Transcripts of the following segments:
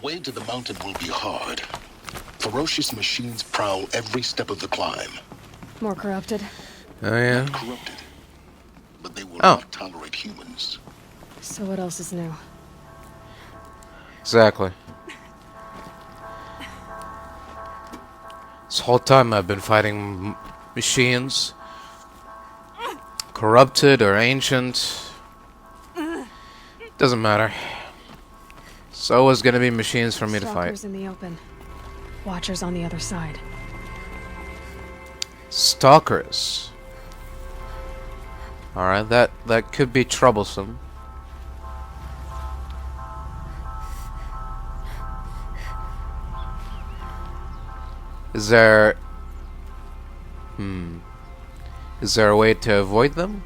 way to the mountain will be hard. Ferocious machines prowl every step of the climb. More corrupted? Oh, yeah. Not corrupted, but they will not tolerate humans. So what else is new? Exactly. This whole time I've been fighting machines. Corrupted or ancient. Doesn't matter. It's always gonna be machines for me to fight. Stalkers in the open. Watchers on the other side. Stalkers. Alright, that could be troublesome. Is there... Is there a way to avoid them?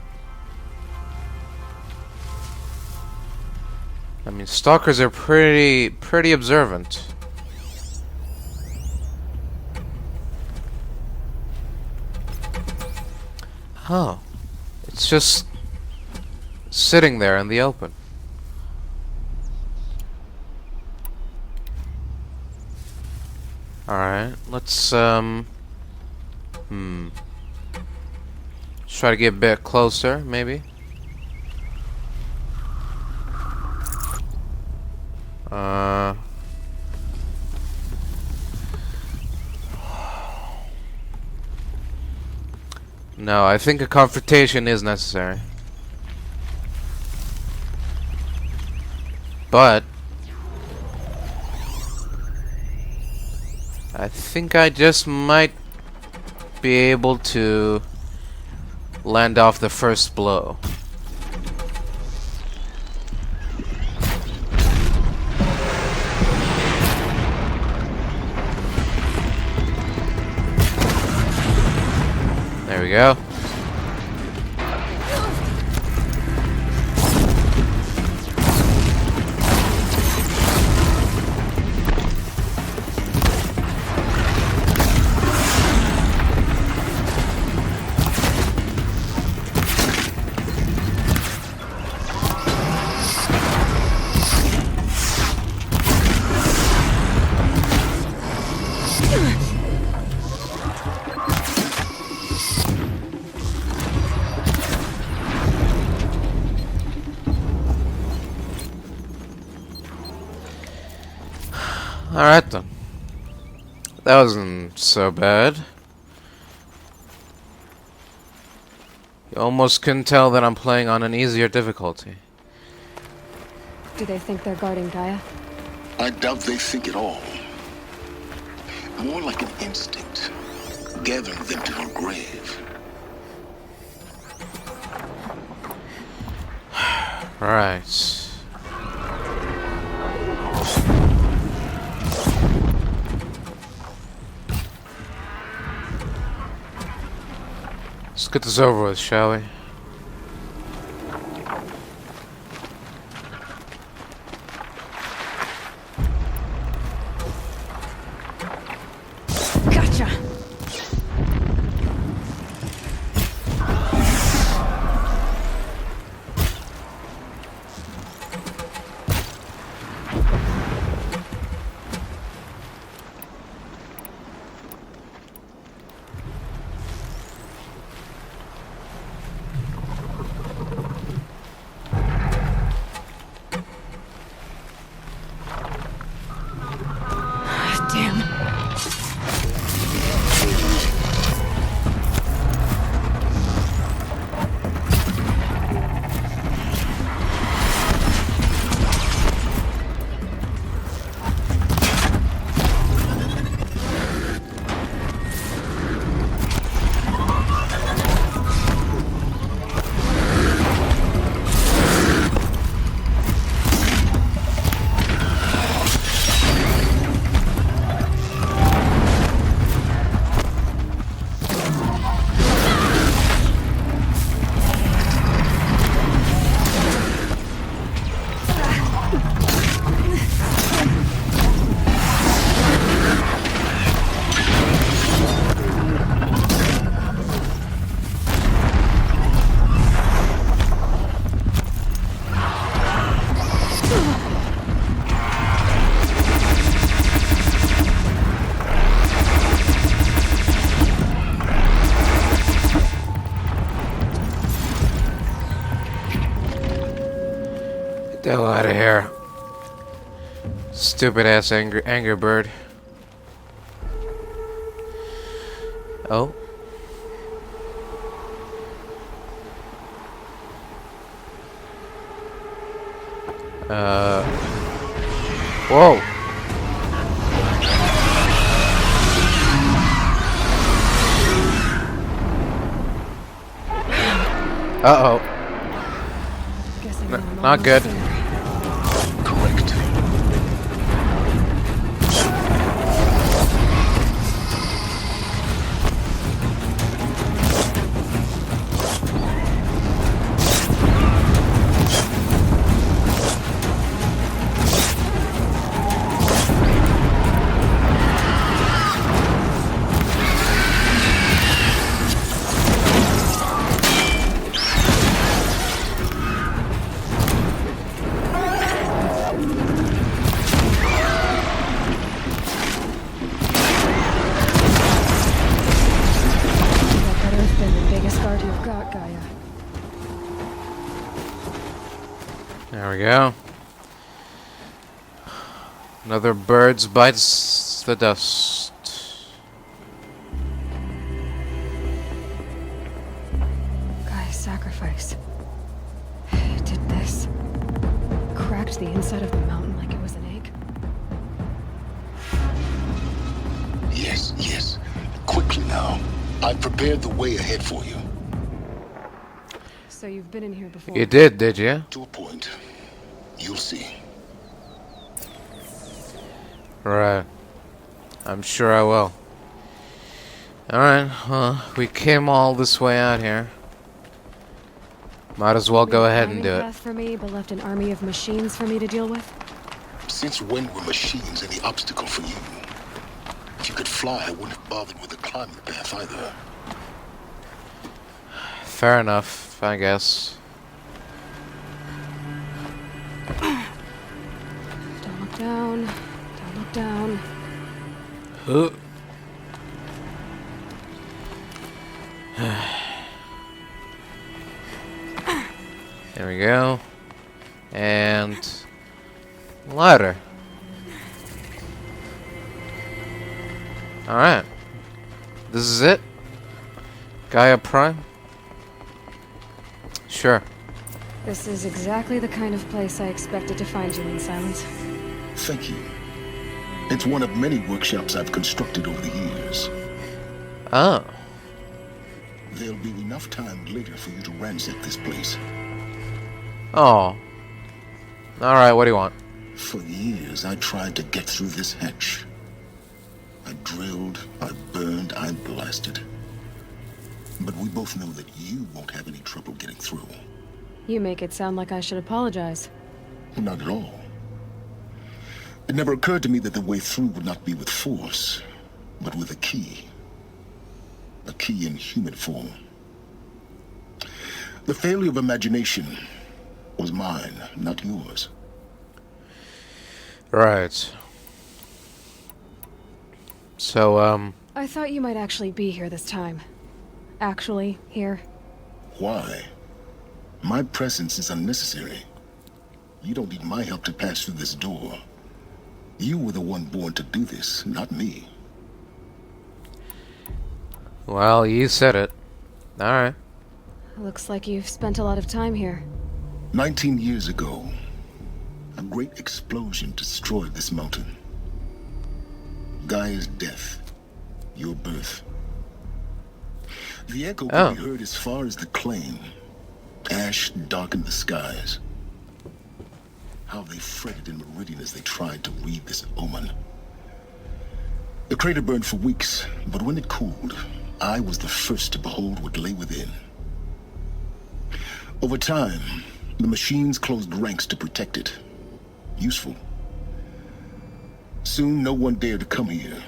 I mean, stalkers are pretty observant. Oh. It's just sitting there in the open. Alright, let's try to get a bit closer, maybe. No, I think a confrontation is necessary. But I think I just might be able to land off the first blow. There we go. Alright then. That wasn't so bad. You almost couldn't tell that I'm playing on an easier difficulty. Do they think they're guarding Gaia? I doubt they think at all. More like an instinct, gathering them to her grave. Right. Let's get this over with, shall we? Gotcha! out of here. Stupid ass anger bird. Oh. Whoa. Uh-oh. Guessing I'm Not almost good. there. Correct. That better have been the biggest guard you've got, Gaia. There we go. Another bird bites the dust. Gaia's sacrifice. It did this. Cracked the inside of the mountain like it was an egg. Yes, yes. Quickly now. I've prepared the way ahead for you. So you've been in here before. You did you? To a point. You'll see. Right. I'm sure I will. Alright, well, we came all this way out here. Might as well go ahead and do it. Path for me, but left an army of machines for me to deal with. Since when were machines any obstacle for you? If you could fly, I wouldn't have bothered with the climbing path either. Fair enough, I guess. Don't look down. Don't look down. There we go. And ladder. Alright. This is it? GAIA Prime? Sure. This is exactly the kind of place I expected to find you in, Silence. Thank you. It's one of many workshops I've constructed over the years. Oh. There'll be enough time later for you to ransack this place. Oh. Alright, what do you want? For years, I tried to get through this hatch. I drilled, I burned, I blasted. But we both know that you won't have any trouble getting through. You make it sound like I should apologize. Not at all. It never occurred to me that the way through would not be with force, but with a key. A key in human form. The failure of imagination was mine, not yours. Right. So, I thought you might actually be here this time. Actually, here. Why? My presence is unnecessary. You don't need my help to pass through this door. You were the one born to do this, not me. well, you said it. Alright. Looks like you've spent a lot of time here. 19 years ago, a great explosion destroyed this mountain. Gaia's death, your birth. The echo could be heard as far as the claim. Ash darkened the skies. How they fretted in meridian as they tried to read this omen. The crater burned for weeks, but when it cooled, I was the first to behold what lay within. Over time, the machines closed ranks to protect it. Useful. Soon, no one dared to come here.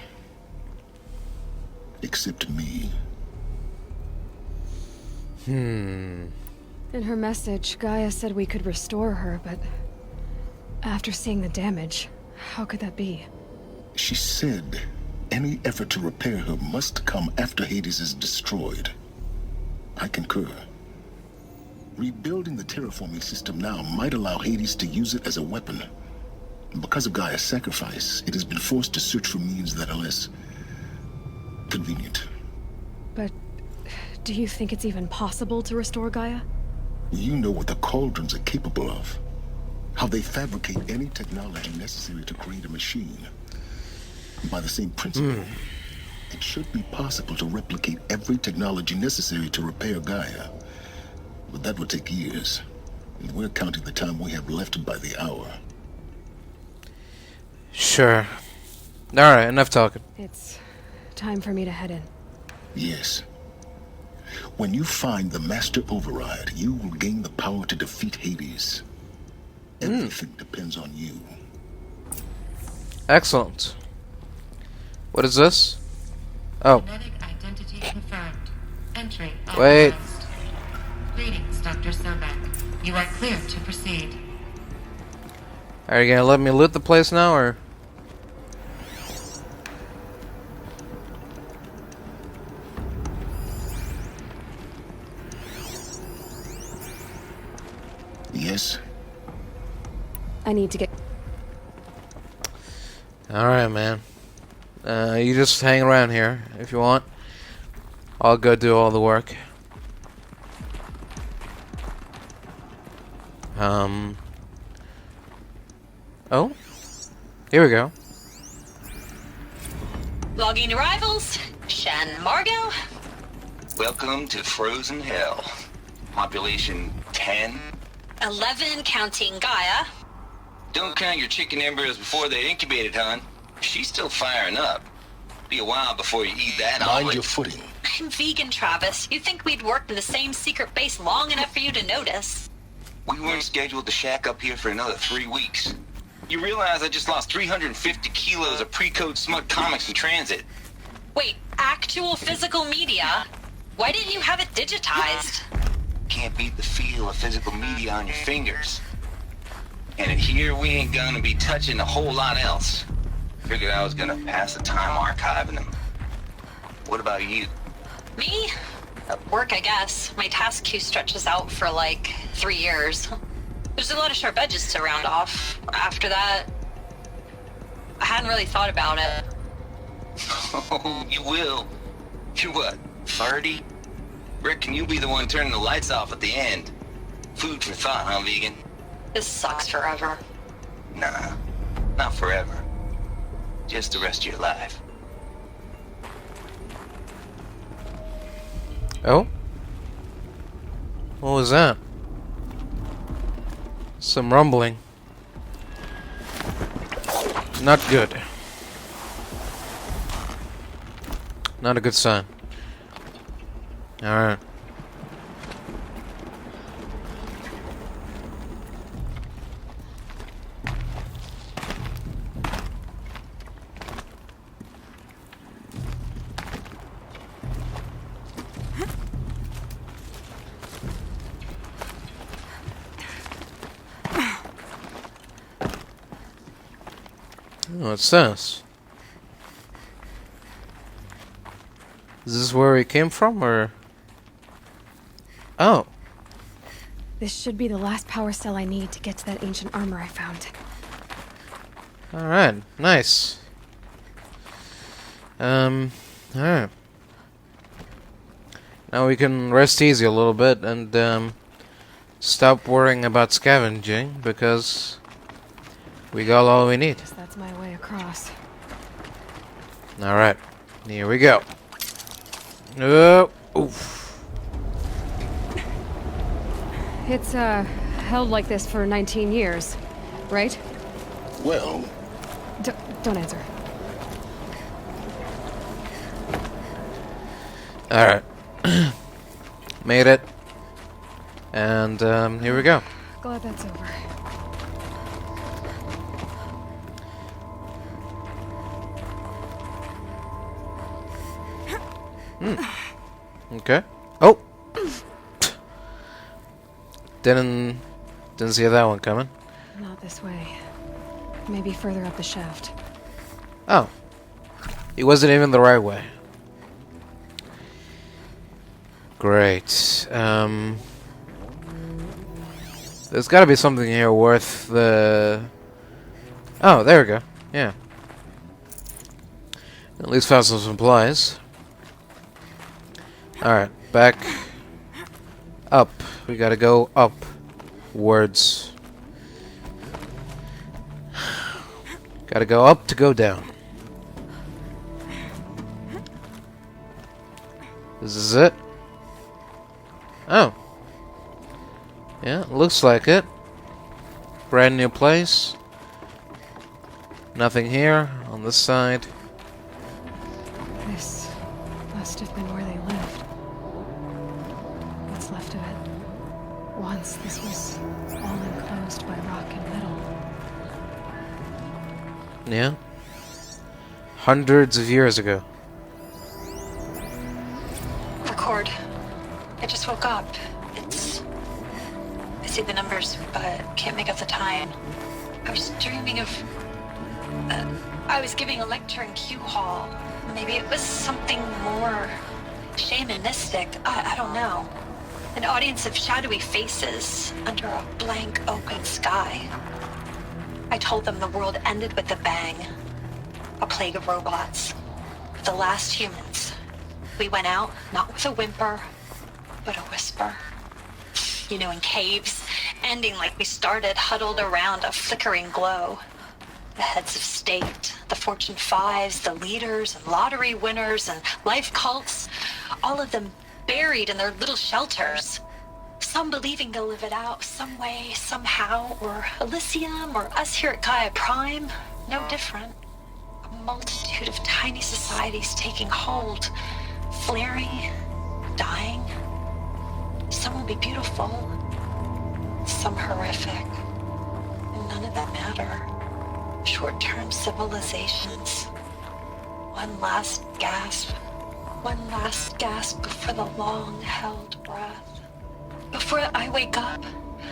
Except me. In her message, Gaia said we could restore her, but after seeing the damage, how could that be? She said any effort to repair her must come after Hades is destroyed. I concur. Rebuilding the terraforming system now might allow Hades to use it as a weapon. Because of Gaia's sacrifice, it has been forced to search for means that are less convenient. But do you think it's even possible to restore Gaia? You know what the cauldrons are capable of. How they fabricate any technology necessary to create a machine. By the same principle, it should be possible to replicate every technology necessary to repair Gaia. But that would take years. And we're counting the time we have left by the hour. Sure. Alright, enough talking. It's time for me to head in. Yes. When you find the Master Override, you will gain the power to defeat Hades. Everything depends on you. Excellent. What is this? Oh. Genetic identity confirmed. Entry Wait. authorized. Greetings, Dr. Sobek. You are clear to proceed. Are you gonna let me loot the place now, or? Yes? I need to get... Alright, man. You just hang around here if you want. I'll go do all the work. Oh? Here we go. Logging arrivals. Shen Margot. Welcome to Frozen Hell. Population 10. 11 counting Gaia. Don't count your chicken embryos before they're incubated, hon. She's still firing up. Be a while before you eat that Mind omelet. your footing. I'm vegan, Travis. You'd think we'd worked in the same secret base long enough for you to notice. We weren't scheduled to shack up here for another 3 weeks. You realize I just lost 350 kilos of pre-code smut comics in transit. Wait, actual physical media? Why didn't you have it digitized? Can't beat the feel of physical media on your fingers. And in here, we ain't gonna be touching a whole lot else. Figured I was gonna pass the time archiving them. What about you? Me? Work, I guess. My task queue stretches out for like 3 years. There's a lot of sharp edges to round off. After that, I hadn't really thought about it. Oh, you will. You're what, 30? Reckon you'll be the one turning the lights off at the end. Food for thought, huh, vegan? This sucks forever. Nah, not forever. Just the rest of your life. Oh? What was that? Some rumbling. Not good. Not a good sign. Alright. What's this? Is this where he came from, or? Oh. This should be the last power cell I need to get to that ancient armor I found. Alright, nice. Alright. Now we can rest easy a little bit and, stop worrying about scavenging, because we got all we need. Guess that's my way across. Alright, here we go. Oh, oof. It's, held like this for 19 years, right? Well, Don't answer. Alright. Made it. And, here we go. Glad that's over. Okay. Oh! Didn't see that one coming. Not this way. Maybe further up the shaft. Oh. It wasn't even the right way. Great. There's gotta be something here worth the... Oh, there we go. Yeah. At least found some supplies. Alright, back. Up. We gotta go upwards. Gotta go up to go down. This is it? Oh. Yeah, looks like it. Brand new place. Nothing here on this side. This must have been where they lived. What's left of it. Once this was all enclosed by rock and metal. Yeah. Hundreds of years ago. Record. I just woke up. I see the numbers, but can't make out the time. I was dreaming of... I was giving a lecture in Q Hall. Maybe it was something more shamanistic. I don't know. An audience of shadowy faces under a blank open sky. I told them the world ended with a bang. A plague of robots. The last humans. We went out, not with a whimper, but a whisper. You know, in caves, ending like we started, huddled around a flickering glow. The heads of state, the Fortune 5s, the leaders and lottery winners and life cults, all of them buried in their little shelters. Some believing they'll live it out some way, somehow, or Elysium, or us here at GAIA Prime, no different. A multitude of tiny societies taking hold, flaring, dying. Some will be beautiful, some horrific, and none of them matter. Short-term civilizations. One last gasp before the long-held breath. Before I wake up,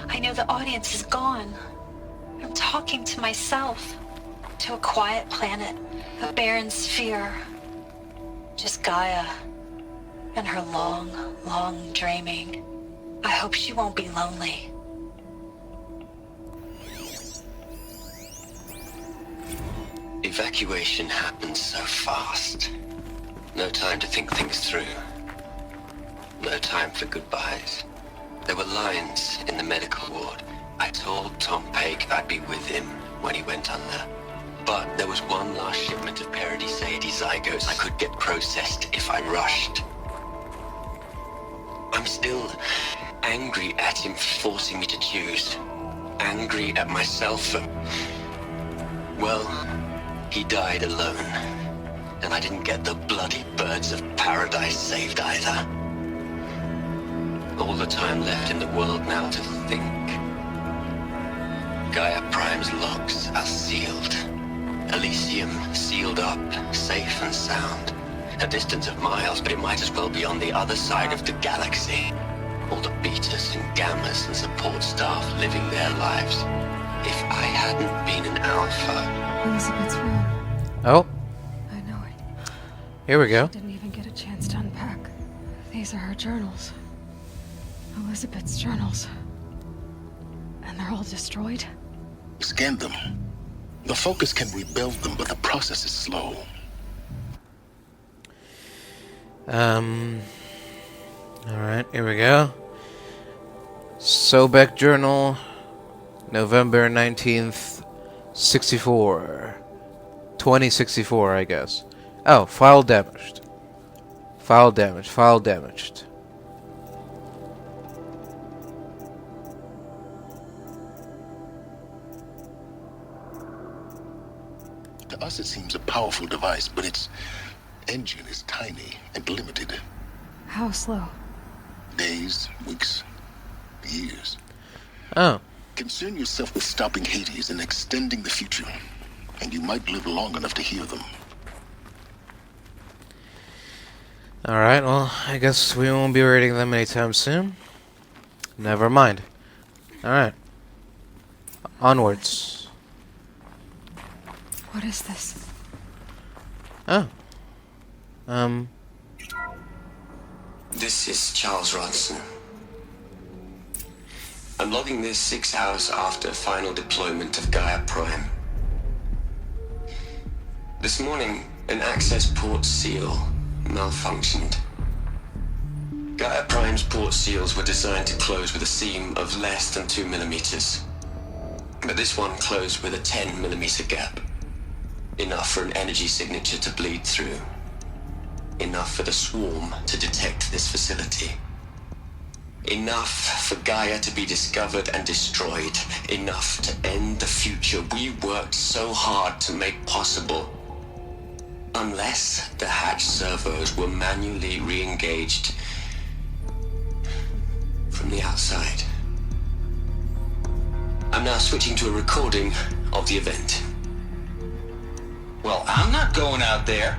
I know the audience is gone. I'm talking to myself, to a quiet planet, a barren sphere. Just Gaia and her long, long dreaming. I hope she won't be lonely. Evacuation happened so fast. No time to think things through. No time for goodbyes. There were lines in the medical ward. I told Tom Pake I'd be with him when he went under. But there was one last shipment of Paradiseidae zygotes I could get processed if I rushed. I'm still angry at him for forcing me to choose. Angry at myself for... well, he died alone. And I didn't get the bloody birds of paradise saved either. All the time left in the world now to think. GAIA Prime's locks are sealed. Elysium sealed up, safe and sound. A distance of miles, but it might as well be on the other side of the galaxy. All the betas and gammas and support staff living their lives. If I hadn't been an alpha... Elizabeth's room. Oh, I know it. here we go. Didn't even get a chance to unpack. These are her journals. Elizabeth's journals. And they're all destroyed? Scan them. The Focus can rebuild them, but the process is slow. Alright, here we go. Sobek Journal, November 19th, 64. 2064, I guess. Oh, file damaged. File damaged, file damaged. To us, it seems a powerful device, but its engine is tiny and limited. How slow? Days, weeks, years. Oh, Concern yourself with stopping Hades and extending the future, and you might live long enough to hear them. alright, well, I guess we won't be reading them anytime soon. Never mind. Alright. Onwards. What is this? Oh. This is Charles Ronson. I'm logging this 6 hours after final deployment of GAIA Prime. This morning, an access port seal malfunctioned. GAIA Prime's port seals were designed to close with a seam of less than 2 millimeters. But this one closed with a 10 millimeter gap. Enough for an energy signature to bleed through. Enough for the swarm to detect this facility. Enough for Gaia to be discovered and destroyed. Enough to end the future we worked so hard to make possible. Unless the hatch servos were manually re-engaged from the outside. I'm now switching to a recording of the event. Well, I'm not going out there.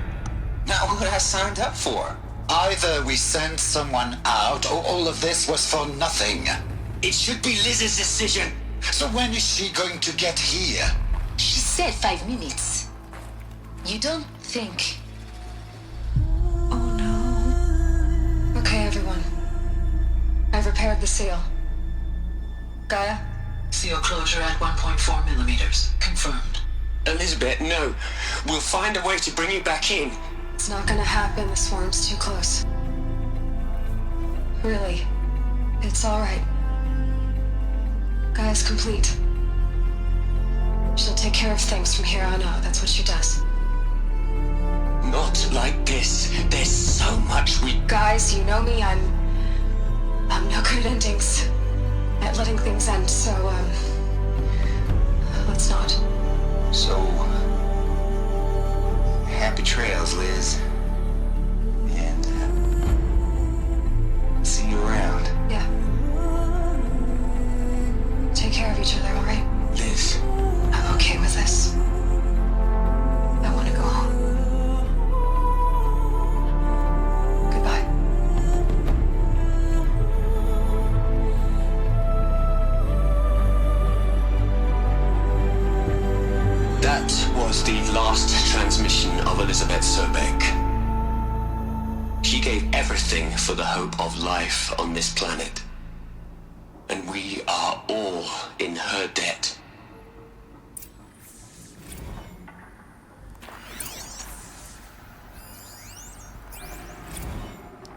Not what I signed up for. Either we sent someone out, or all of this was for nothing. It should be Liz's decision. So when is she going to get here? She said 5 minutes. You don't think... Oh no. Okay, everyone. I've repaired the seal. Gaia? Seal closure at 1.4 millimeters. Confirmed. Elizabeth, no. We'll find a way to bring you back in. It's not gonna happen. The swarm's too close. Really. It's alright. Gaia's complete. She'll take care of things from here on out. That's what she does. Not like this. There's so much we... Guys, you know me. I'm no good at endings. At letting things end, so, let's not. So, happy trails, Liz. And, see you around. Yeah. Take care of each other, alright? Liz. I'm okay with this. I want to go home. Goodbye. That was the last transmission of Elizabeth Sobek. She gave everything for the hope of life on this planet. And we are all in her debt.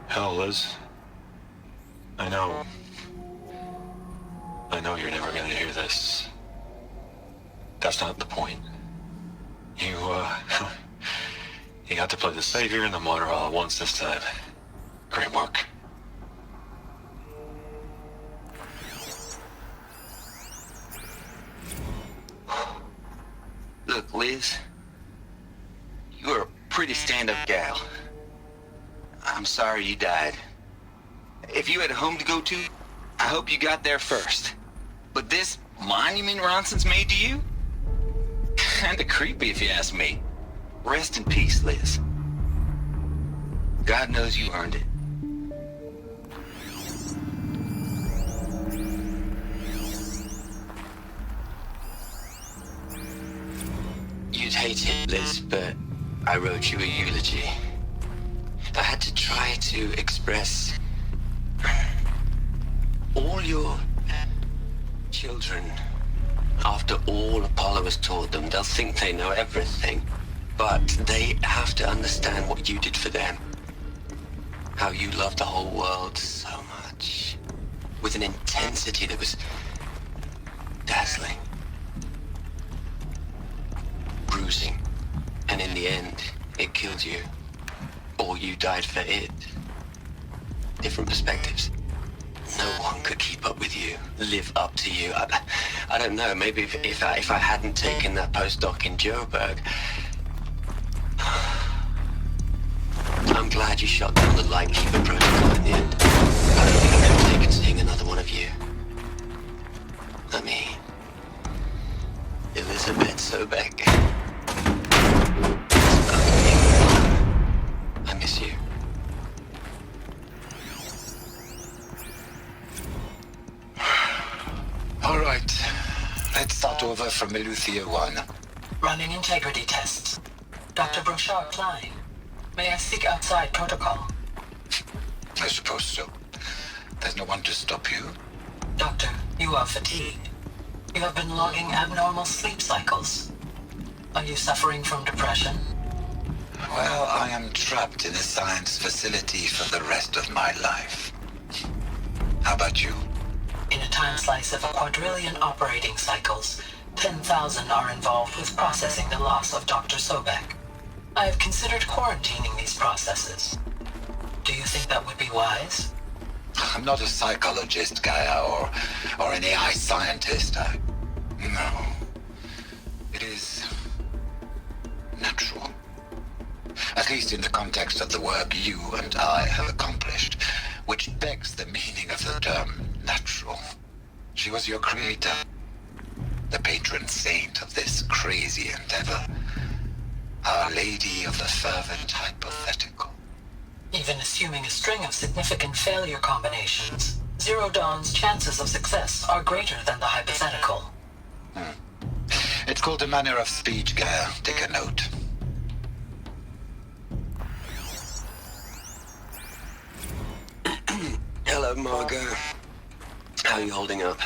Hell, Liz. I know you're never gonna hear this. That's not the point. You got to play the savior and the martyr all at once this time. Great work. Look, Liz. You're a pretty stand-up gal. I'm sorry you died. If you had a home to go to, I hope you got there first. But this monument Ronson's made to you? Kinda creepy if you ask me. Rest in peace, Liz. God knows you earned it. You'd hate it, Liz, but I wrote you a eulogy. I had to try to express all your children. After all Apollo has taught them, they'll think they know everything. But they have to understand what you did for them. How you loved the whole world so much. With an intensity that was dazzling. Bruising. And in the end, it killed you. Or you died for it. Different perspectives. No one could keep up with you, live up to you. I don't know, maybe if I hadn't taken that postdoc in Joburg. I'm glad you shut down the Lightkeeper protocol in the end. I don't think I could have taken seeing another one of you. I mean, Elizabeth Sobek. I miss you. All right. Let's start over from Eleuthia 1. Running integrity tests. Dr. Brochard Klein. May I speak outside protocol? I suppose so. There's no one to stop you. Doctor, you You are fatigued. You have been logging abnormal sleep cycles. Are you suffering from depression? Well, I am trapped in a science facility for the rest of my life. How about you? In a time slice of a quadrillion operating cycles, 10,000 are involved with processing the loss of Dr. Sobek. I have considered quarantining these processes. Do you think that would be wise? I'm not a psychologist, Gaia, or an AI scientist. No. It is natural. At least in the context of the work you and I have accomplished, which begs the meaning of the term natural. She was your creator, the patron saint of this crazy endeavor. Our Lady of the Fervent Hypothetical. Even assuming a string of significant failure combinations, Zero Dawn's chances of success are greater than the hypothetical. It's called a manner of speech, Gaia. Take a note. Hello, Margot. How are you holding up?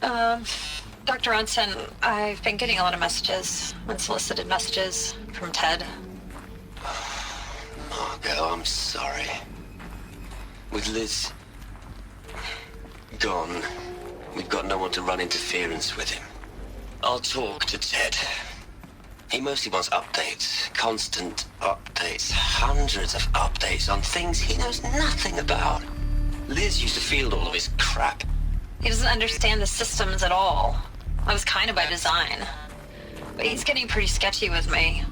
Dr. Ronson, I've been getting a lot of messages, unsolicited messages from Ted. Margot, I'm sorry. With Liz gone, we've got no one to run interference with him. I'll talk to Ted. He mostly wants updates, constant updates, hundreds of updates on things he knows nothing about. Liz used to field all of his crap. He doesn't understand the systems at all. That was kind of by design. But he's getting pretty sketchy with me.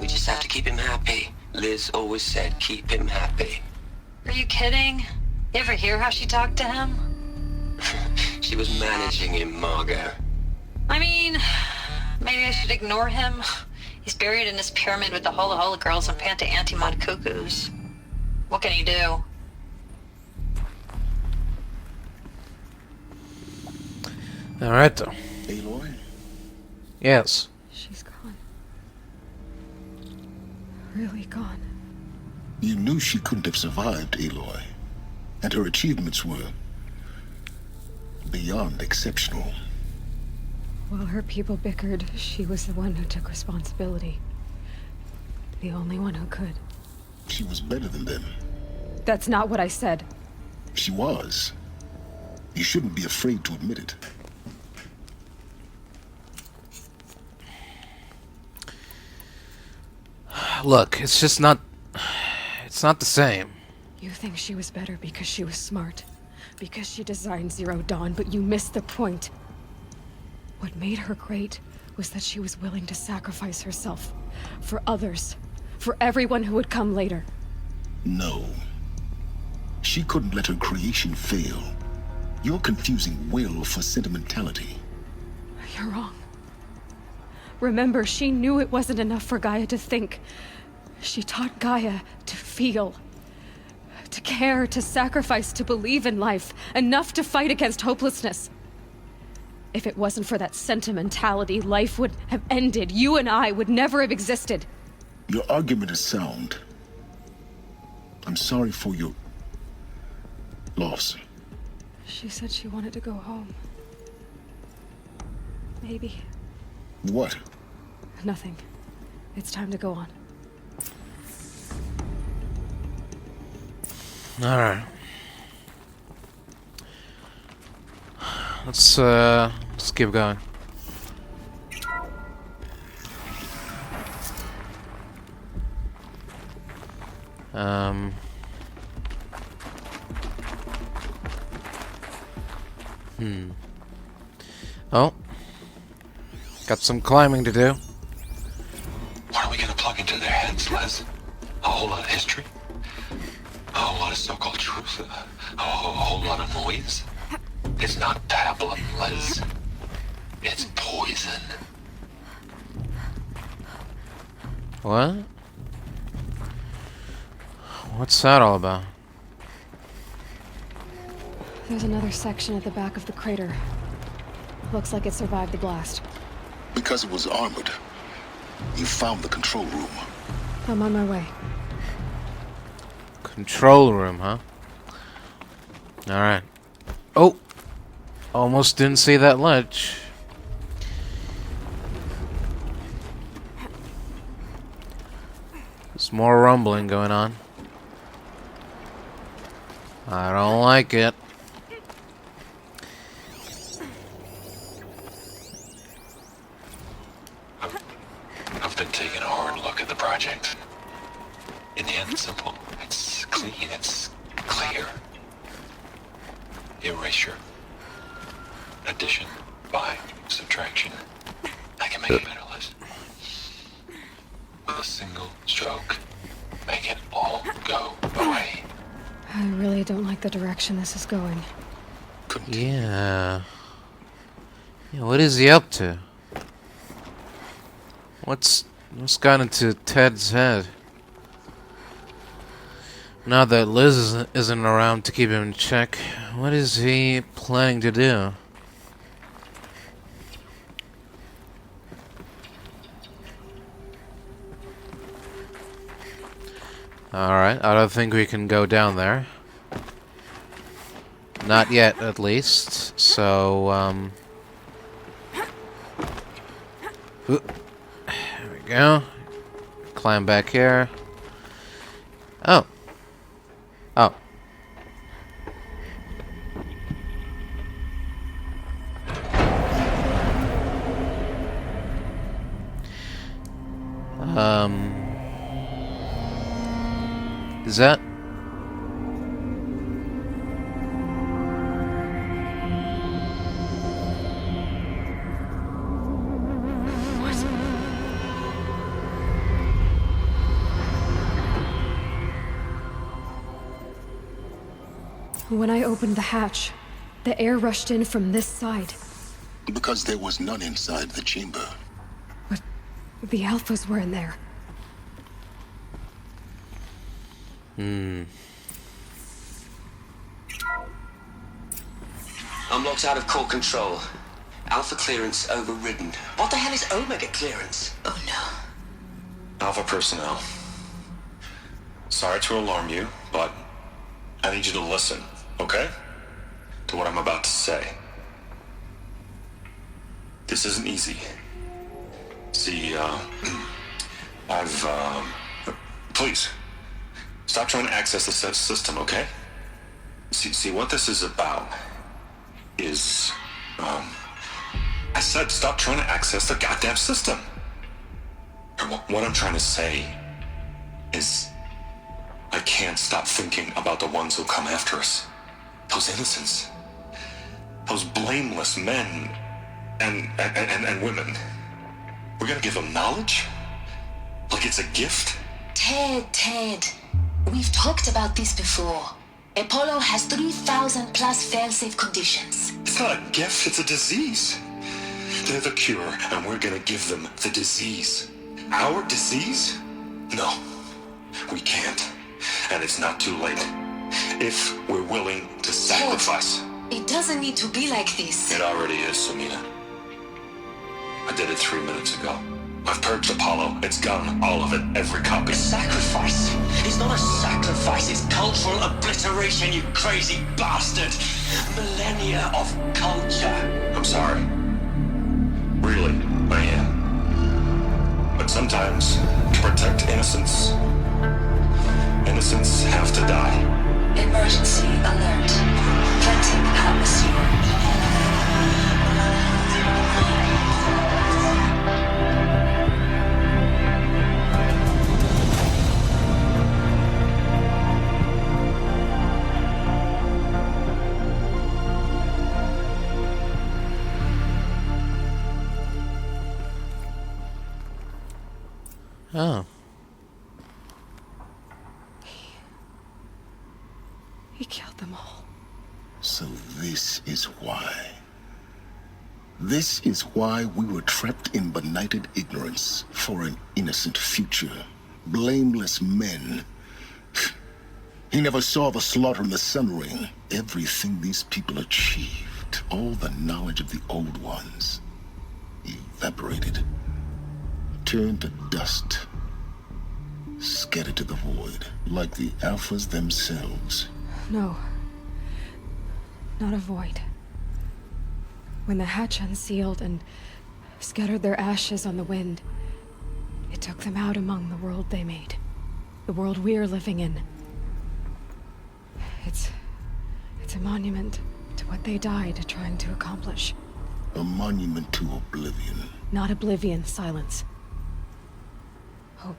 We just have to keep him happy. Liz always said, keep him happy. Are you kidding? You ever hear how she talked to him? She was managing him, Margot. I mean, maybe I should ignore him. He's buried in his pyramid with the Hola Hola girls and Panta Antimod cuckoos. What can he do? Alright. Aloy? Yes. She's gone. Really gone. You knew she couldn't have survived, Aloy. And her achievements were beyond exceptional. While her people bickered, she was the one who took responsibility. The only one who could. She was better than them. That's not what I said. She was. You shouldn't be afraid to admit it. Look, it's just not... It's not the same. You think she was better because she was smart. Because she designed Zero Dawn, but you missed the point. What made her great was that she was willing to sacrifice herself. For others. For everyone who would come later. No. She couldn't let her creation fail. You're confusing will for sentimentality. You're wrong. Remember, she knew it wasn't enough for Gaia to think. She taught Gaia to feel. To care, to sacrifice, to believe in life. Enough to fight against hopelessness. If it wasn't for that sentimentality, life would have ended. You and I would never have existed. Your argument is sound. I'm sorry for your loss. She said she wanted to go home. Maybe. What? Nothing. It's time to go on. Alright. Let's keep going. Oh. Got some climbing to do. What are we gonna plug into their heads, Les? A whole lot of history? A whole lot of so-called truth? A whole lot of noise? It's not pablum, Les. It's poison. What? What's that all about? There's another section at the back of the crater. Looks like it survived the blast. Because it was armored. You found the control room. I'm on my way. Control room, huh? Alright. Oh! Almost didn't see that ledge. There's more rumbling going on. I don't like it. I've been taking a hard look at the project. In the end, it's simple. It's clean. It's clear. Erasure. Addition. By. Subtraction. I can make a better list. With a single stroke. Make it all go away. I really don't like the direction this is going. Yeah. Yeah, what is he up to? What's got into Ted's head? Now that Liz isn't around to keep him in check, what is he planning to do? Alright, I don't think we can go down there. Not yet, at least. So, there we go. Climb back here. Oh. Oh. Is that? When I opened the hatch, the air rushed in from this side. Because there was none inside the chamber. But the Alphas were in there. I'm locked out of core control. Alpha clearance overridden. What the hell is Omega clearance? Oh no. Alpha personnel. Sorry to alarm you, but I need you to listen, okay? To what I'm about to say. This isn't easy. See, please, stop trying to access the system, okay? See, what this is about is, I said stop trying to access the goddamn system. What I'm trying to say is, I can't stop thinking about the ones who come after us. Those innocents. Those blameless men and women. We're gonna give them knowledge? Like it's a gift? Ted. We've talked about this before. Apollo has 3,000 plus fail-safe conditions. It's not a gift, it's a disease. They're the cure, and we're gonna give them the disease. Our disease? No, we can't. And it's not too late. If we're willing to sacrifice. It doesn't need to be like this. It already is, Samina. I did it 3 minutes ago. I've purged Apollo. It's gone. All of it. Every copy. Sacrifice? It's not a sacrifice. It's cultural obliteration, you crazy bastard. Millennia of culture. I'm sorry. Really, I am. But sometimes, to protect innocence, innocents have to die. Emergency alert. Planting atmosphere. Oh. He killed them all. So this is why. This is why we were trapped in benighted ignorance for an innocent future. Blameless men. He never saw the slaughter in the Sun Ring. Everything these people achieved, all the knowledge of the old ones, evaporated. Turned to dust. Scattered to the void, like the Alphas themselves. No. not a void. When the hatch unsealed and scattered their ashes on the wind, it took them out among the world they made. The world we're living in. It's a monument to what they died trying to accomplish. A monument to oblivion. Not oblivion, silence. Hope.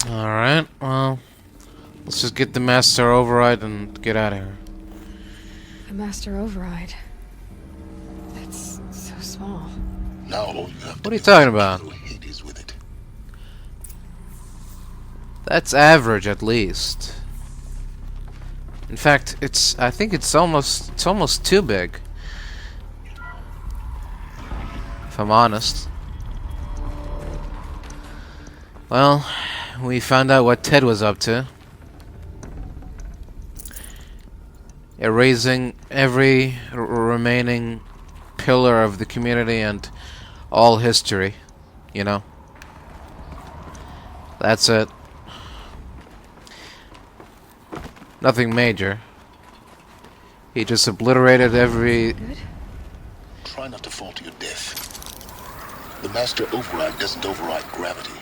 Alright, well, let's just get the master override and get out of here. The master override. That's so small. Now all you have to What are you do talking is about? kill Hades with it. That's average, at least. In fact, I think it's almost too big. If I'm honest. Well, we found out what Ted was up to. Erasing every remaining pillar of the community and all history, you know. That's it. Nothing major. He just obliterated every... Good? Try not to fall to your death. The master override doesn't override gravity.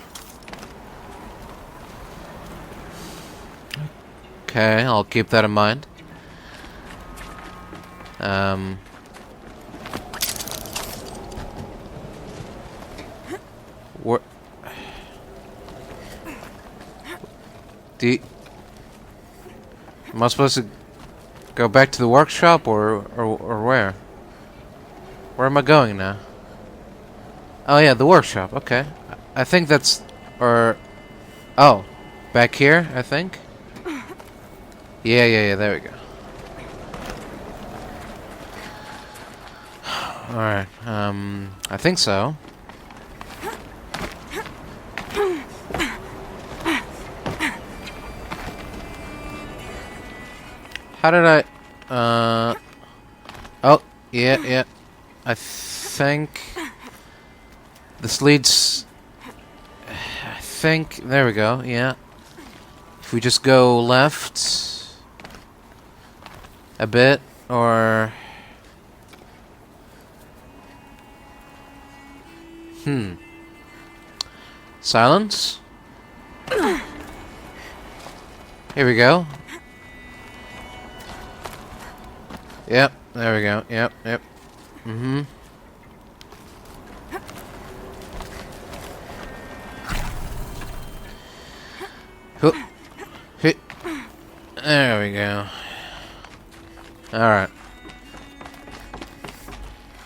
Okay, I'll keep that in mind. What? Am I supposed to go back to the workshop or where? Where am I going now? Oh yeah, the workshop. Okay, I think that's oh, back here. I think. Yeah. There we go. All right. I think so. How did I... Oh, yeah. I think... This leads... I think... There we go, yeah. If we just go left... A bit, or... Silence? Here we go. Yep, there we go. Yep. Mm-hmm. There we go. Alright.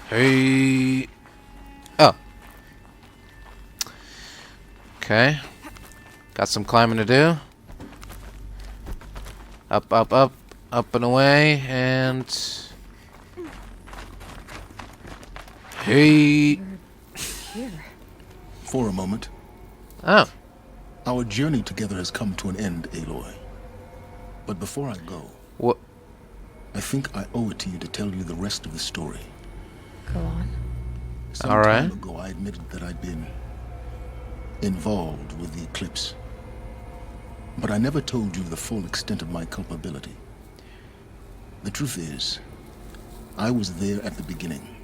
Hey. Oh. Okay. Got some climbing to do. Up and away, and... Hey! Here. For a moment. Oh. Our journey together has come to an end, Aloy. But before I go... What? I think I owe it to you to tell you the rest of the story. Go on. Some time ago, I admitted that I'd been involved with the eclipse. But I never told you the full extent of my culpability. The truth is, I was there at the beginning.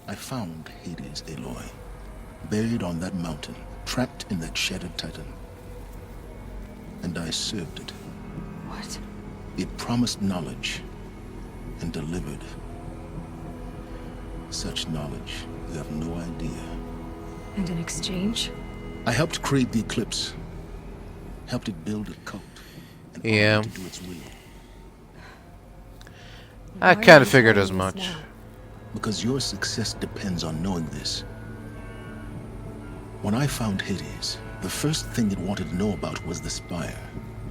I found Hades, Aloy, buried on that mountain, trapped in that shattered titan. And I served it. What? It promised knowledge and delivered. Such knowledge, you have no idea. And in exchange? I helped create the eclipse. Helped it build a cult. And yeah. to do its will. I kind of figured as much. Now? Because your success depends on knowing this. When I found Hades, the first thing it wanted to know about was the Spire.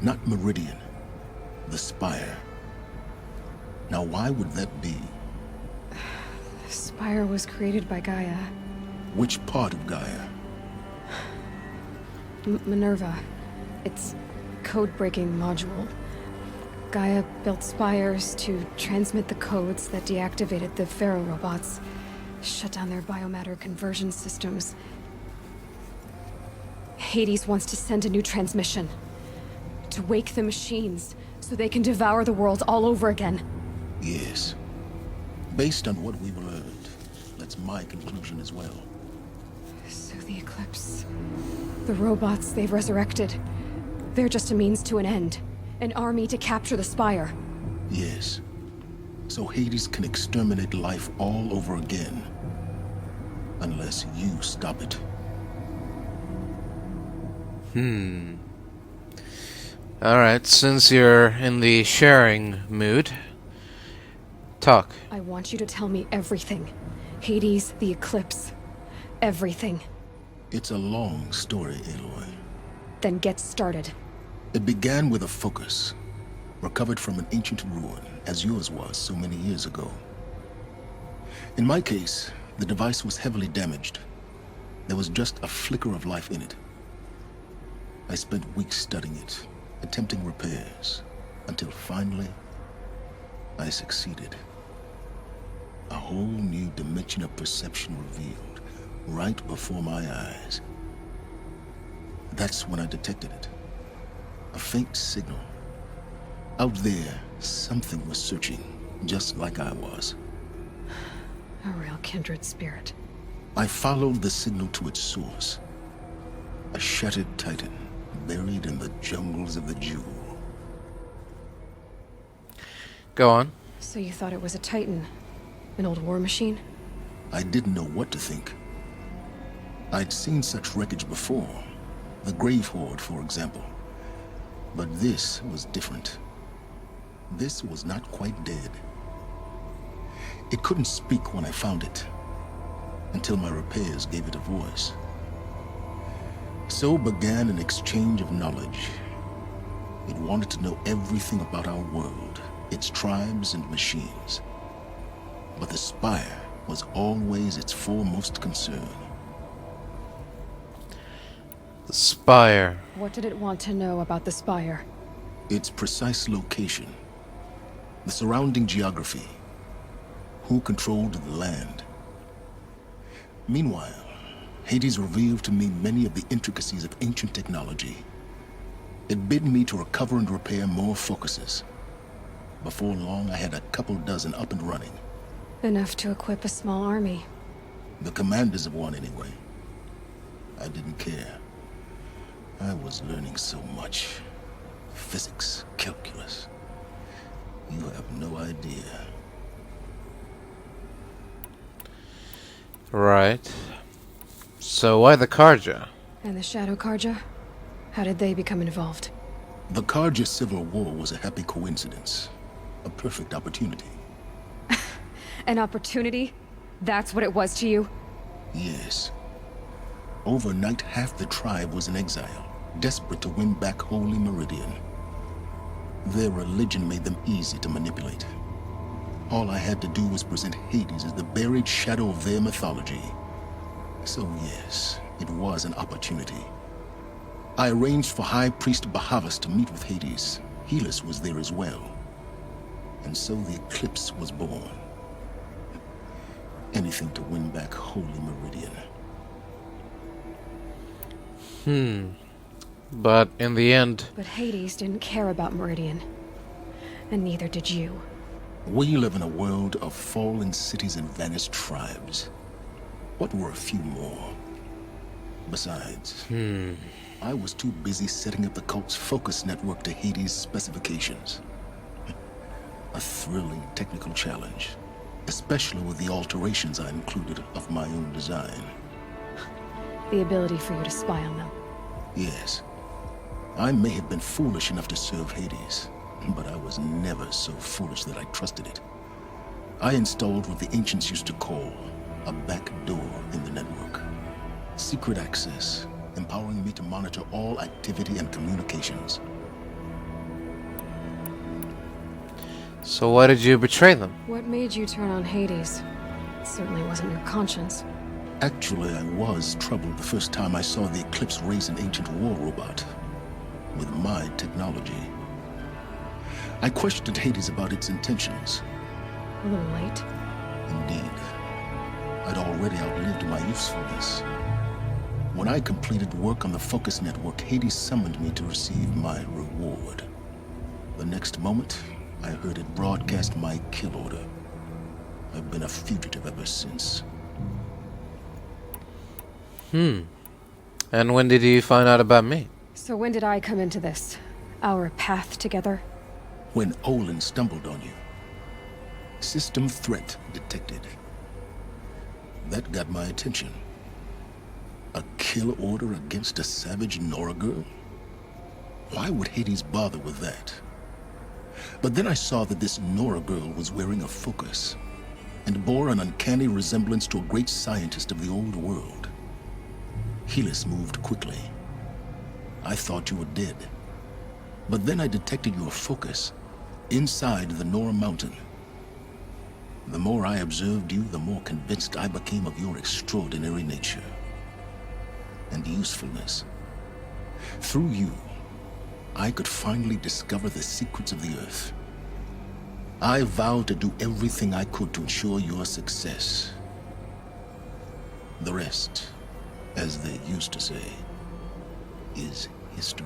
Not Meridian. The Spire. Now why would that be? The Spire was created by Gaia. Which part of Gaia? Minerva. It's code-breaking module. Gaia built spires to transmit the codes that deactivated the Pharaoh robots, shut down their biomatter conversion systems. Hades wants to send a new transmission. To wake the machines, so they can devour the world all over again. Yes. Based on what we've learned, that's my conclusion as well. So the Eclipse... The robots they've resurrected. They're just a means to an end. An army to capture the Spire. Yes. So Hades can exterminate life all over again. Unless you stop it. Alright, since you're in the sharing mood, talk. I want you to tell me everything. Hades, the Eclipse. Everything. It's a long story, Aloy. Then get started. It began with a focus, recovered from an ancient ruin, as yours was so many years ago. In my case, the device was heavily damaged. There was just a flicker of life in it. I spent weeks studying it, attempting repairs, until finally, I succeeded. A whole new dimension of perception revealed, right before my eyes. That's when I detected it. A faint signal. Out there, something was searching, just like I was. A real kindred spirit. I followed the signal to its source. A shattered titan, buried in the jungles of the Jewel. Go on. So you thought it was a Titan? An old war machine? I didn't know what to think. I'd seen such wreckage before. The Grave Horde, for example. But this was different. This was not quite dead. It couldn't speak when I found it, until my repairs gave it a voice. So began an exchange of knowledge. It wanted to know everything about our world, its tribes and machines. But the Spire was always its foremost concern. The Spire. What did it want to know about the Spire? Its precise location, the surrounding geography, who controlled the land. Meanwhile, Hades revealed to me many of the intricacies of ancient technology. It bid me to recover and repair more focuses. Before long, I had a couple dozen up and running. Enough to equip a small army. The commanders of one, anyway. I didn't care. I was learning so much. Physics, calculus. You have no idea. Right. So why the Karja? And the Shadow Karja? How did they become involved? The Karja Civil War was a happy coincidence. A perfect opportunity. An opportunity? That's what it was to you? Yes. Overnight, half the tribe was in exile, desperate to win back Holy Meridian. Their religion made them easy to manipulate. All I had to do was present Hades as the buried shadow of their mythology. So yes, it was an opportunity. I arranged for High Priest Bahavas to meet with Hades. Helis was there as well. And so the Eclipse was born. Anything to win back Holy Meridian. But in the end... But Hades didn't care about Meridian. And neither did you. We live in a world of fallen cities and vanished tribes. What were a few more? Besides, I was too busy setting up the cult's focus network to Hades' specifications. A thrilling technical challenge, especially with the alterations I included of my own design. The ability for you to spy on them. Yes. I may have been foolish enough to serve Hades, but I was never so foolish that I trusted it. I installed what the ancients used to call a back door in the network. Secret access, empowering me to monitor all activity and communications. So why did you betray them? What made you turn on Hades? It certainly wasn't your conscience. Actually, I was troubled the first time I saw the Eclipse raise an ancient war robot with my technology. I questioned Hades about its intentions. A little late. Indeed. I'd already outlived my usefulness. When I completed work on the Focus Network, Hades summoned me to receive my reward. The next moment, I heard it broadcast my kill order. I've been a fugitive ever since. And when did you find out about me? So when did I come into this? Our path together? When Olin stumbled on you. System threat detected. That got my attention. A kill order against a savage Nora girl? Why would Hades bother with that? But then I saw that this Nora girl was wearing a focus, and bore an uncanny resemblance to a great scientist of the old world. Helis moved quickly. I thought you were dead. But then I detected your focus inside the Nora mountain. The more I observed you, the more convinced I became of your extraordinary nature and usefulness. Through you, I could finally discover the secrets of the Earth. I vowed to do everything I could to ensure your success. The rest, as they used to say, is history.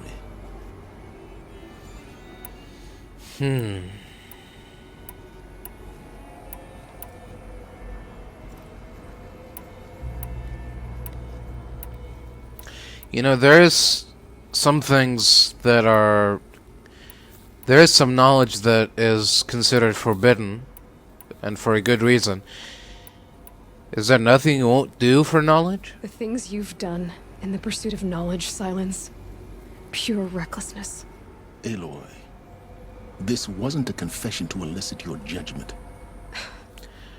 You know, there's some things that are... There is some knowledge that is considered forbidden, and for a good reason. Is there nothing you won't do for knowledge? The things you've done in the pursuit of knowledge, Silence. Pure recklessness. Aloy, this wasn't a confession to elicit your judgment.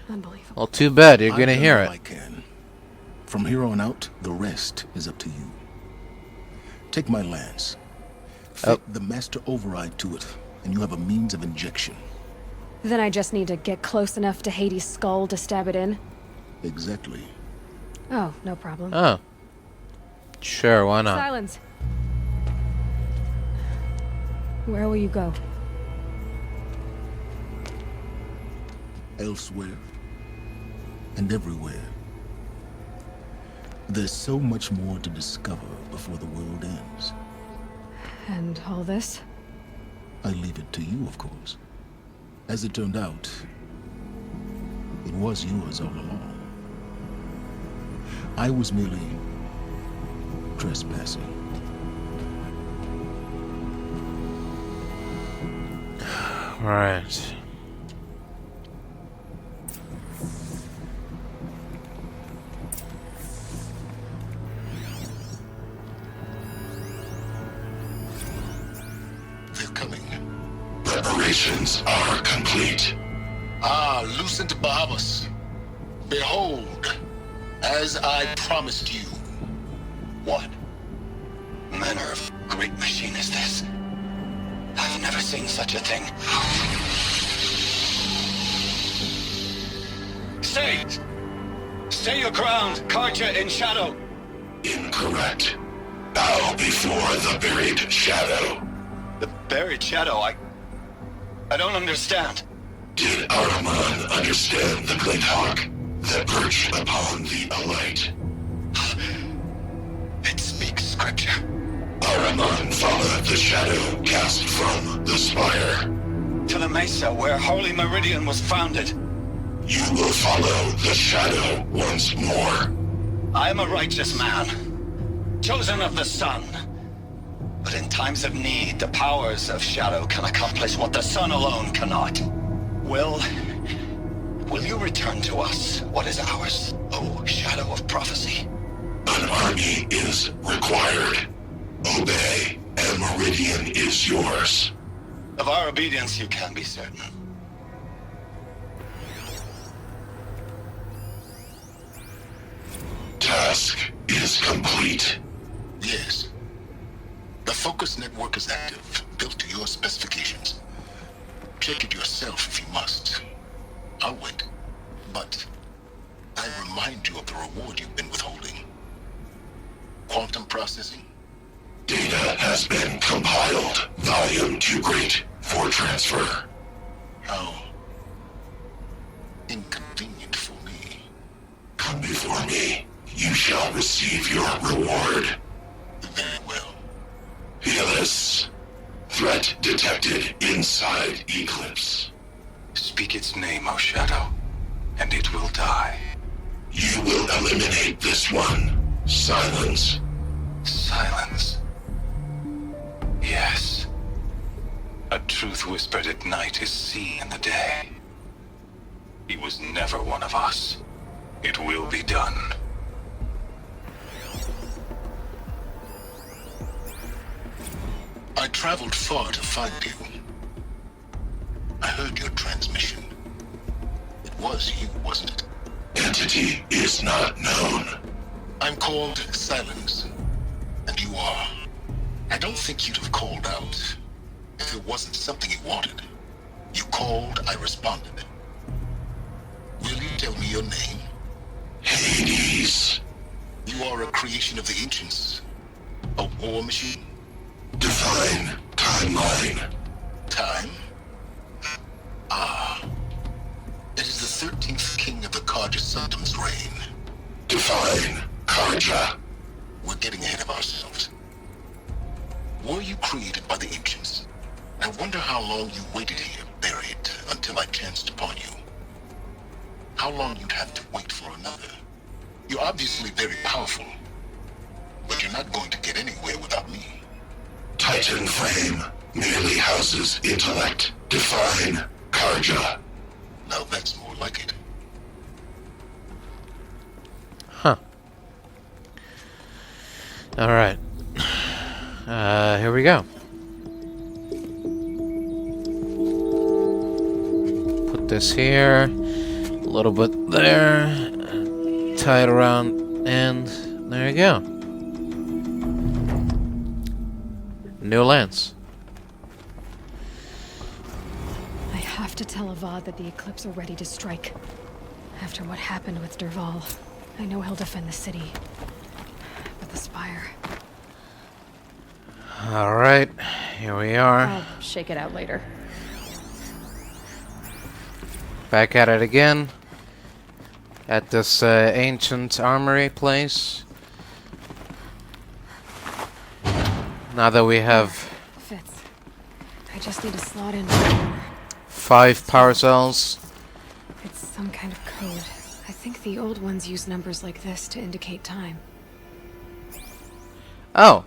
Unbelievable. Well, too bad. You're I've gonna done hear all it. I can. From here on out, the rest is up to you. Take my lance. Fit the master override to it, and you have a means of injection. Then I just need to get close enough to Hades' skull to stab it in? Exactly. Oh, no problem. Oh. Sure, why not? Silence. Where will you go? Elsewhere. And everywhere. There's so much more to discover before the world ends. And all this? I leave it to you, of course. As it turned out, it was yours all along. I was merely trespassing. Right. They're coming. Preparations are complete. Ah, Lucent Bahamas. Behold, as I promised you. What manner of great machine is this? I've never seen such a thing. Stay! Stay your ground, Karja in shadow! Incorrect. Bow before the buried shadow. The buried shadow, I don't understand. Did Ahriman understand the glint hawk that perched upon the alight? It speaks scripture. Ahriman followed the shadow cast from the spire. To the mesa where Holy Meridian was founded. You will follow the shadow once more. I am a righteous man, chosen of the sun. But in times of need, the powers of shadow can accomplish what the sun alone cannot. Will you return to us what is ours, O Shadow of Prophecy? An army is required. Obey, and Meridian is yours. Of our obedience you can be certain. Task is complete. Yes. The Focus Network is active, built to your specifications. Check it yourself if you must. I'll wait. But I remind you of the reward you've been withholding. Quantum processing? Data has been compiled. Volume too great for transfer. How inconvenient for me. Come before me. You shall receive your reward. Very well. Helis. Threat detected inside Eclipse. Speak its name, O Shadow, and it will die. You will eliminate this one. Silence. Silence. Yes. A truth whispered at night is seen in the day. He was never one of us. It will be done. I traveled far to find you. I heard your transmission. It was you, wasn't it? Entity is not known. I'm called Silence, and you are. I don't think you'd have called out if it wasn't something you wanted. You called, I responded. Will you tell me your name? Hades. You are a creation of the ancients. A war machine? Define timeline. Time? Ah. It is the 13th king of the Karja Sultan's reign. Define Karja. We're getting ahead of ourselves. Were you created by the ancients? I wonder how long you waited here, buried, until I chanced upon you. How long you'd have to wait for another. You're obviously very powerful, but you're not going to get anywhere without me. Titan Flame merely houses intellect. Define Karja. Now that's more like it. Huh. Alright. Here we go. Put this here. A little bit there. Tie it around, and there you go. New lens. I have to tell Avad that the Eclipse are ready to strike. After what happened with Derval, I know he'll defend the city. But the Spire... Alright, here we are. I'll shake it out later. Back at it again. At this ancient armory place. Now that we have Fits. I just need to slot in 5 power cells. It's some kind of code. I think the old ones use numbers like this to indicate time. Oh.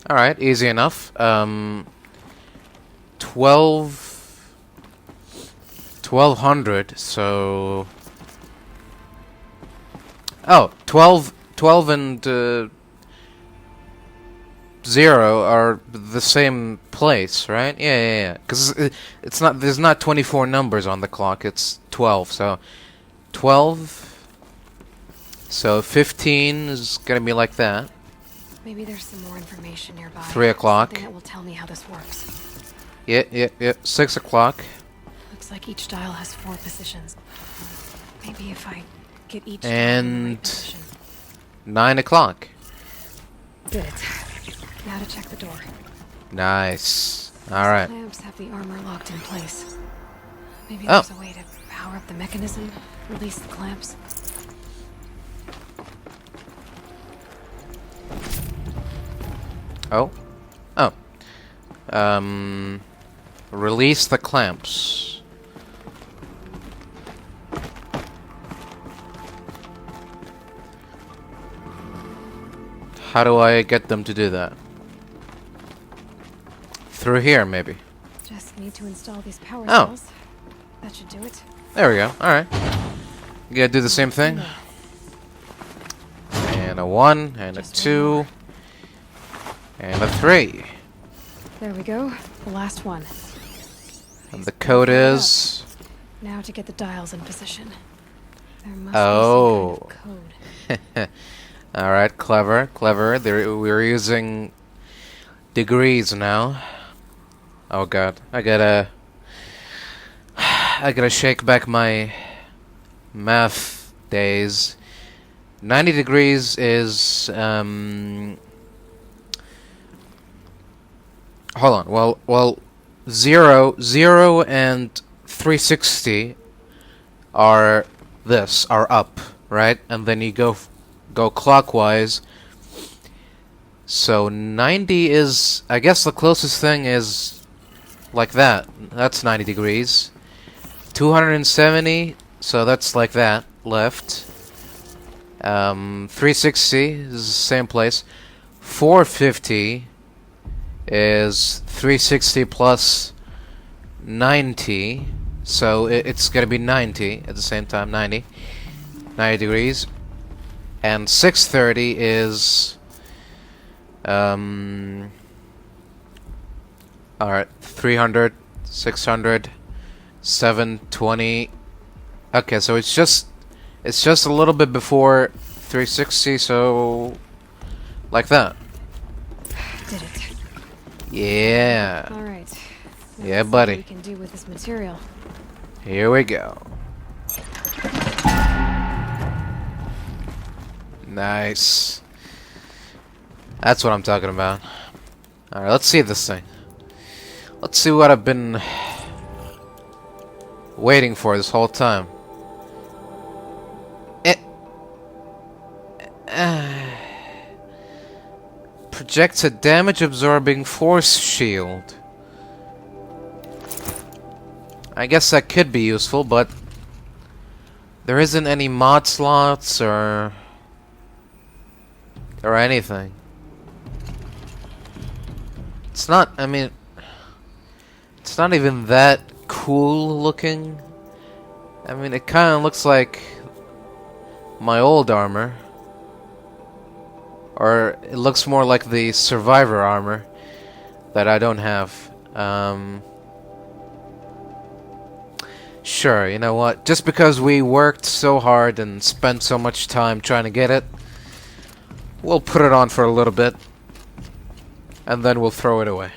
Alright, easy enough. 1200, so... Oh, 12 and 0 are the same place, right? Yeah. Because it's not. There's not 24 numbers on the clock. It's 12. So 12. So 15 is gonna be like that. Maybe there's some more information nearby. 3 o'clock. Something that will tell me how this works. Yeah. 6 o'clock. Looks like each dial has 4 positions. Maybe if I get each And dial in the right position. 9 o'clock. Did it. Now to check the door. Nice. All right. Clamps have the armor locked in place. Maybe Oh. there's a way to power up the mechanism, release the clamps. Oh. Release the clamps. How do I get them to do that? Through here, maybe. Just need to install these power Oh. cells. That should do it. There we go. Alright. You gotta do the same thing. And a 1, and a 2, and a 3. There we go. The last one. And the code is... Now to get the dials in position. There must Oh. be some kind of code. Alright, clever. We're using degrees now. Oh god. I gotta shake back my math days. 90 degrees is hold on. Well 0 and 360 are up, right? And then you go go clockwise. So 90 is, I guess the closest thing is like that. That's 90 degrees. 270, so that's like that, left. 360 is the same place. 450 is 360 plus 90, so it's gonna be 90 at the same time, 90 degrees. And 630 is alright, 300, 600, 720. Okay, so it's just a little bit before 360, so like that. Did it. Yeah. All right. Yeah, Let's see buddy. what we can do with this material. Here we go. Nice. That's what I'm talking about. Alright, let's see this thing. Let's see what I've been waiting for this whole time. It projects a damage-absorbing force shield. I guess that could be useful, but there isn't any mod slots or anything. It's not, I mean, it's not even that cool looking. I mean, it kind of looks like my old armor. Or it looks more like the survivor armor that I don't have. Sure, you know what? Just because we worked so hard and spent so much time trying to get it, we'll put it on for a little bit, and then we'll throw it away.